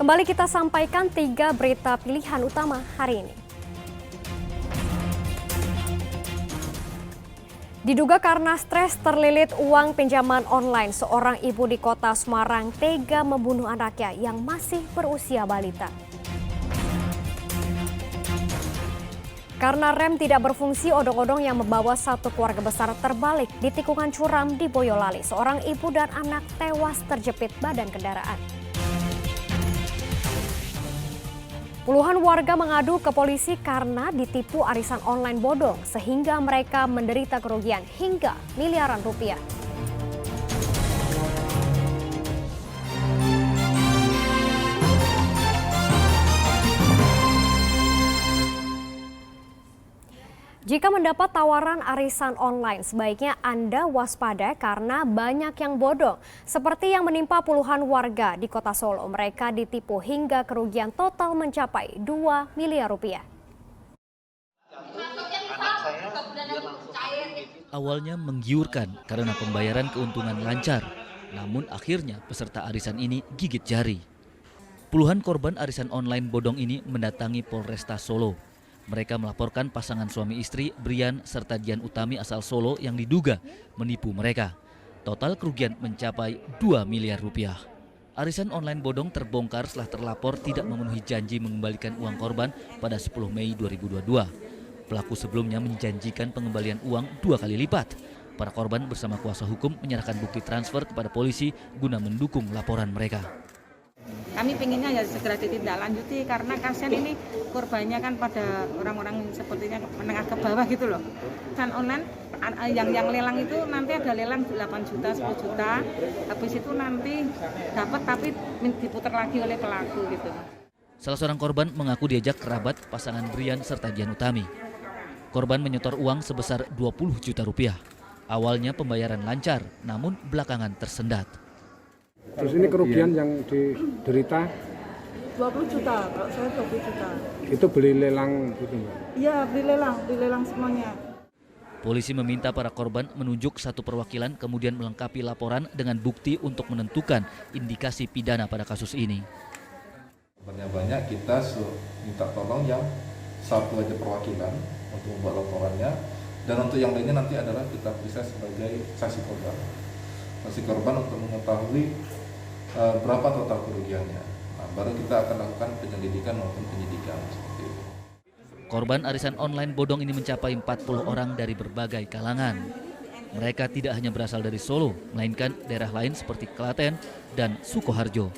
Kembali kita sampaikan 3 berita pilihan utama hari ini. Diduga karena stres terlilit uang pinjaman online, seorang ibu di kota Semarang tega membunuh anaknya yang masih berusia balita. Karena rem tidak berfungsi, odong-odong yang membawa satu keluarga besar terbalik di tikungan curam di Boyolali. Seorang ibu dan anak tewas terjepit badan kendaraan. Puluhan warga mengadu ke polisi karena ditipu arisan online bodong sehingga mereka menderita kerugian hingga miliaran rupiah. Jika mendapat tawaran arisan online, sebaiknya Anda waspada karena banyak yang bodong. Seperti yang menimpa puluhan warga di kota Solo. Mereka ditipu hingga kerugian total mencapai 2 miliar rupiah. Awalnya menggiurkan karena pembayaran keuntungan lancar. Namun akhirnya peserta arisan ini gigit jari. Puluhan korban arisan online bodong ini mendatangi Polresta Solo. Mereka melaporkan pasangan suami istri Brian serta Dian Utami asal Solo yang diduga menipu mereka. Total kerugian mencapai 2 miliar rupiah. Arisan online bodong terbongkar setelah terlapor tidak memenuhi janji mengembalikan uang korban pada 10 Mei 2022. Pelaku sebelumnya menjanjikan pengembalian uang 2 kali lipat. Para korban bersama kuasa hukum menyerahkan bukti transfer kepada polisi guna mendukung laporan mereka. Kami pengennya ya segera ditindaklanjuti karena kasihan ini korbannya kan pada orang-orang sepertinya menengah ke bawah gitu loh. Kan online yang lelang itu nanti ada lelang 8 juta, 10 juta. Habis itu nanti dapat tapi diputar lagi oleh pelaku gitu. Salah seorang korban mengaku diajak kerabat pasangan Brian serta Dian Utami. Korban menyetor uang sebesar 20 juta rupiah. Awalnya pembayaran lancar, namun belakangan tersendat. Terus ini kerugian yang diderita? 20 juta, kalau saya 20 juta. Itu beli lelang gitu Mbak? Iya, beli lelang semuanya. Polisi meminta para korban menunjuk satu perwakilan kemudian melengkapi laporan dengan bukti untuk menentukan indikasi pidana pada kasus ini. Banyak kita minta tolong yang satu aja perwakilan untuk membuat laporannya, dan untuk yang lainnya nanti adalah kita periksa sebagai saksi korban. Saksi korban untuk mengetahui berapa total kerugiannya. Nah, baru kita akan lakukan penyelidikan maupun penyidikan seperti itu. Korban arisan online bodong ini mencapai 40 orang dari berbagai kalangan. Mereka tidak hanya berasal dari Solo, melainkan daerah lain seperti Klaten dan Sukoharjo.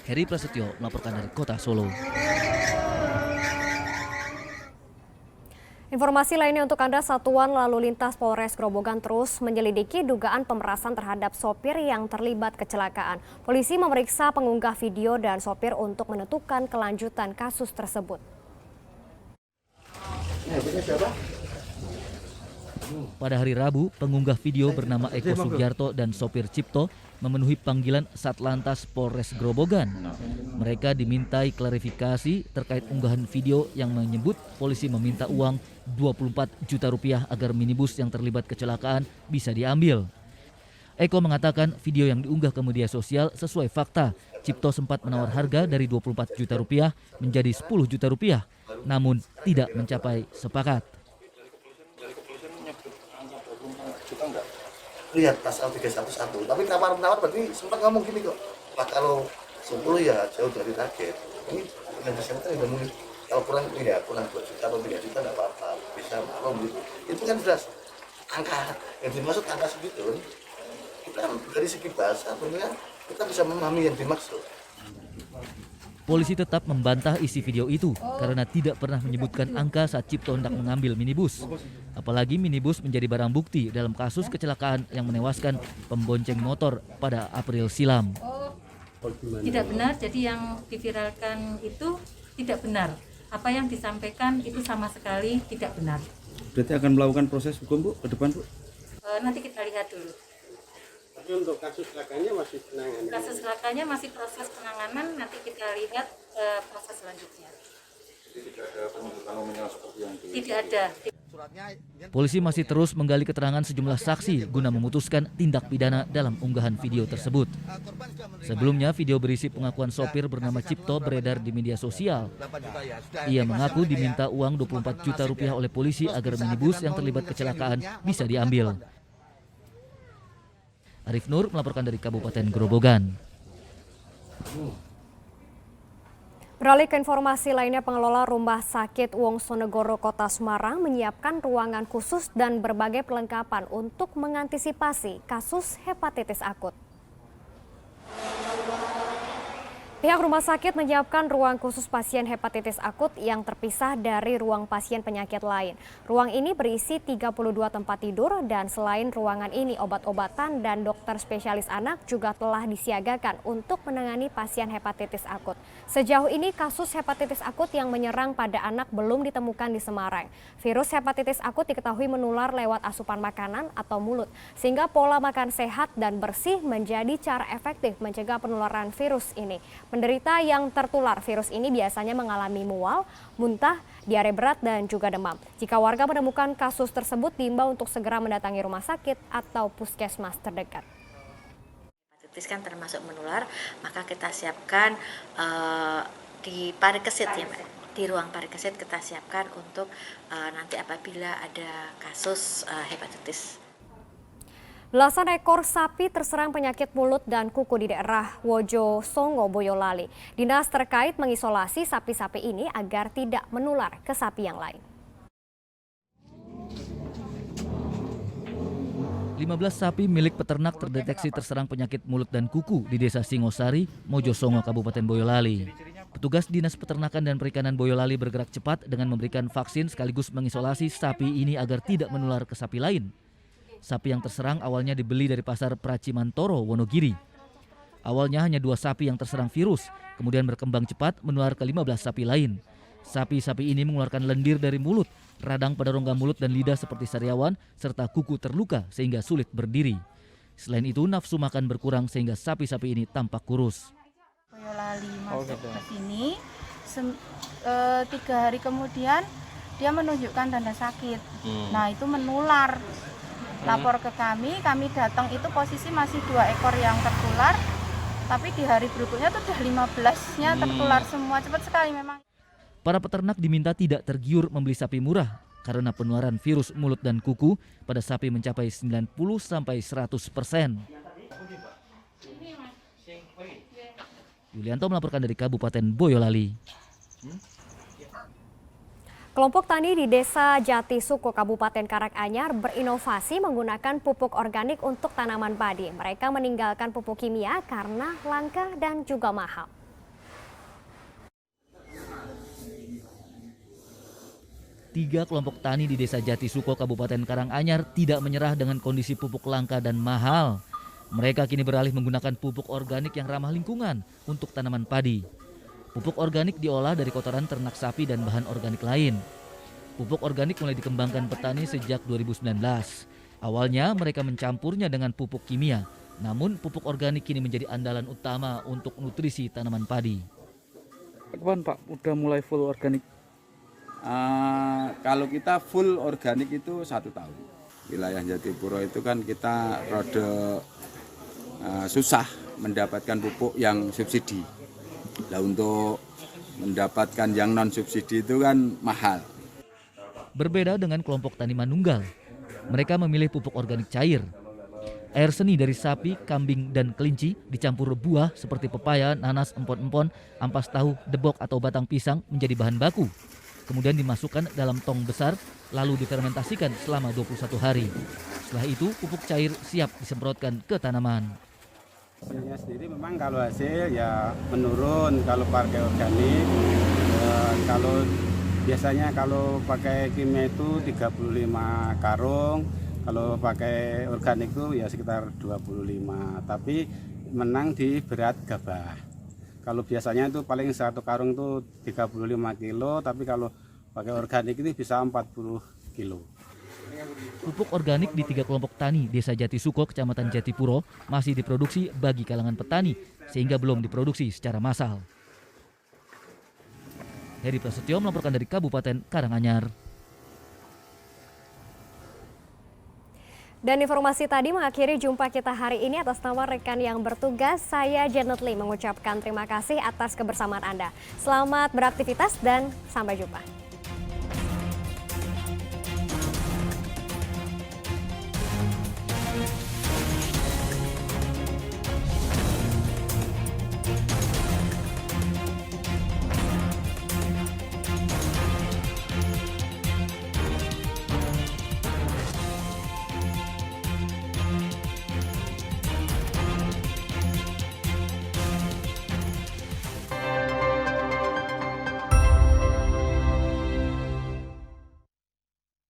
Heri Prasetyo melaporkan dari Kota Solo. Informasi lainnya untuk Anda, Satuan Lalu Lintas Polres Grobogan terus menyelidiki dugaan pemerasan terhadap sopir yang terlibat kecelakaan. Polisi memeriksa pengunggah video dan sopir untuk menentukan kelanjutan kasus tersebut. Pada hari Rabu, pengunggah video bernama Eko Sugiarto dan sopir Cipto memenuhi panggilan Satlantas Polres Grobogan. Mereka dimintai klarifikasi terkait unggahan video yang menyebut polisi meminta uang 24 juta rupiah agar minibus yang terlibat kecelakaan bisa diambil. Eko mengatakan video yang diunggah ke media sosial sesuai fakta. Cipto sempat menawar harga dari 24 juta rupiah menjadi 10 juta rupiah, namun tidak mencapai sepakat. Lihat pasal 311, tapi tawar-tawar berarti sempat ngomong gini kok, Pak, kalau 10 ya jauh dari target. Ini yang bersangkutan udah mungkin kalau kurang 2 juta atau 3 juta nggak apa-apa, bisa maklum gitu. Itu kan jelas angka yang dimaksud angka segitu. Kita dari segi bahasa sebenarnya kita bisa memahami yang dimaksud. Polisi tetap membantah isi video itu karena tidak pernah menyebutkan angka saat Cipto hendak mengambil minibus. Apalagi minibus menjadi barang bukti dalam kasus kecelakaan yang menewaskan pembonceng motor pada April silam. Tidak benar, jadi yang diviralkan itu tidak benar. Apa yang disampaikan itu sama sekali tidak benar. Berarti akan melakukan proses hukum Bu ke depan Bu? Nanti kita lihat dulu. Tapi untuk kasus kecelakannya masih penanganan? Kasus kecelakannya masih proses penanganan, nanti kita lihat proses selanjutnya. Jadi tidak ada penuntutan nominal seperti yang Tidak ada. Polisi masih terus menggali keterangan sejumlah saksi guna memutuskan tindak pidana dalam unggahan video tersebut. Sebelumnya, video berisi pengakuan sopir bernama Cipto beredar di media sosial. Ia mengaku diminta uang 24 juta rupiah oleh polisi agar minibus yang terlibat kecelakaan bisa diambil. Arif Nur melaporkan dari Kabupaten Grobogan. Beralih ke informasi lainnya, pengelola Rumah Sakit Wongsonegoro Kota Semarang menyiapkan ruangan khusus dan berbagai perlengkapan untuk mengantisipasi kasus hepatitis akut. Pihak rumah sakit menyiapkan ruang khusus pasien hepatitis akut yang terpisah dari ruang pasien penyakit lain. Ruang ini berisi 32 tempat tidur dan selain ruangan ini obat-obatan dan dokter spesialis anak juga telah disiagakan untuk menangani pasien hepatitis akut. Sejauh ini kasus hepatitis akut yang menyerang pada anak belum ditemukan di Semarang. Virus hepatitis akut diketahui menular lewat asupan makanan atau mulut, sehingga pola makan sehat dan bersih menjadi cara efektif mencegah penularan virus ini. Penderita yang tertular virus ini biasanya mengalami mual, muntah, diare berat, dan juga demam. Jika warga menemukan kasus tersebut, diimbau untuk segera mendatangi rumah sakit atau puskesmas terdekat. Hepatitis kan termasuk menular, maka kita siapkan di parikesit ya, di ruang parikesit kita siapkan untuk nanti apabila ada kasus hepatitis. Belasan ekor sapi terserang penyakit mulut dan kuku di daerah Wojo Songo, Boyolali. Dinas terkait mengisolasi sapi-sapi ini agar tidak menular ke sapi yang lain. 15 sapi milik peternak terdeteksi terserang penyakit mulut dan kuku di Desa Singosari, Mojosongo, Kabupaten Boyolali. Petugas Dinas Peternakan dan Perikanan Boyolali bergerak cepat dengan memberikan vaksin sekaligus mengisolasi sapi ini agar tidak menular ke sapi lain. Sapi yang terserang awalnya dibeli dari pasar Pracimantoro, Wonogiri. Awalnya hanya 2 sapi yang terserang virus, kemudian berkembang cepat menular ke 15 sapi lain. Sapi-sapi ini mengeluarkan lendir dari mulut, radang pada rongga mulut dan lidah seperti sariawan, serta kuku terluka sehingga sulit berdiri. Selain itu, nafsu makan berkurang sehingga sapi-sapi ini tampak kurus. Boyolali masuk ke sini, 3 hari kemudian dia menunjukkan tanda sakit. Nah itu menular. Lapor ke kami datang itu posisi masih 2 ekor yang tertular, tapi di hari berikutnya tuh udah 15-nya tertular semua, cepat sekali memang. Para peternak diminta tidak tergiur membeli sapi murah karena penularan virus mulut dan kuku pada sapi mencapai 90-100%. Yulianto melaporkan dari Kabupaten Boyolali. Kelompok tani di Desa Jati Suko, Kabupaten Karanganyar berinovasi menggunakan pupuk organik untuk tanaman padi. Mereka meninggalkan pupuk kimia karena langka dan juga mahal. Tiga kelompok tani di Desa Jati Suko, Kabupaten Karanganyar tidak menyerah dengan kondisi pupuk langka dan mahal. Mereka kini beralih menggunakan pupuk organik yang ramah lingkungan untuk tanaman padi. Pupuk organik diolah dari kotoran ternak sapi dan bahan organik lain. Pupuk organik mulai dikembangkan petani sejak 2019. Awalnya mereka mencampurnya dengan pupuk kimia, namun pupuk organik kini menjadi andalan utama untuk nutrisi tanaman padi. Kapan Pak udah mulai full organik? Kalau kita full organik itu 1 tahun. Wilayah Jatipuro itu kan kita rada susah mendapatkan pupuk yang subsidi. Nah, untuk mendapatkan yang non subsidi itu kan mahal. Berbeda dengan kelompok tani manunggal, mereka memilih pupuk organik cair. Air seni dari sapi, kambing, dan kelinci dicampur buah seperti pepaya, nanas, empon-empon, ampas tahu, debok atau batang pisang menjadi bahan baku. Kemudian dimasukkan dalam tong besar, lalu difermentasikan selama 21 hari. Setelah itu, pupuk cair siap disemprotkan ke tanaman. Hasilnya sendiri memang kalau hasil ya menurun kalau pakai organik. Kalau biasanya kalau pakai kimia itu 35 karung, kalau pakai organik itu ya sekitar 25. Tapi menang di berat gabah. Kalau biasanya itu paling 1 karung itu 35 kilo, tapi kalau pakai organik itu bisa 40 kilo. Pupuk organik di 3 kelompok tani Desa Jati Suko, Kecamatan Jatipuro masih diproduksi bagi kalangan petani sehingga belum diproduksi secara massal. Heri Prasetyo melaporkan dari Kabupaten Karanganyar. Dan informasi tadi mengakhiri jumpa kita hari ini. Atas nama rekan yang bertugas, saya Janet Lee mengucapkan terima kasih atas kebersamaan Anda. Selamat beraktivitas dan sampai jumpa.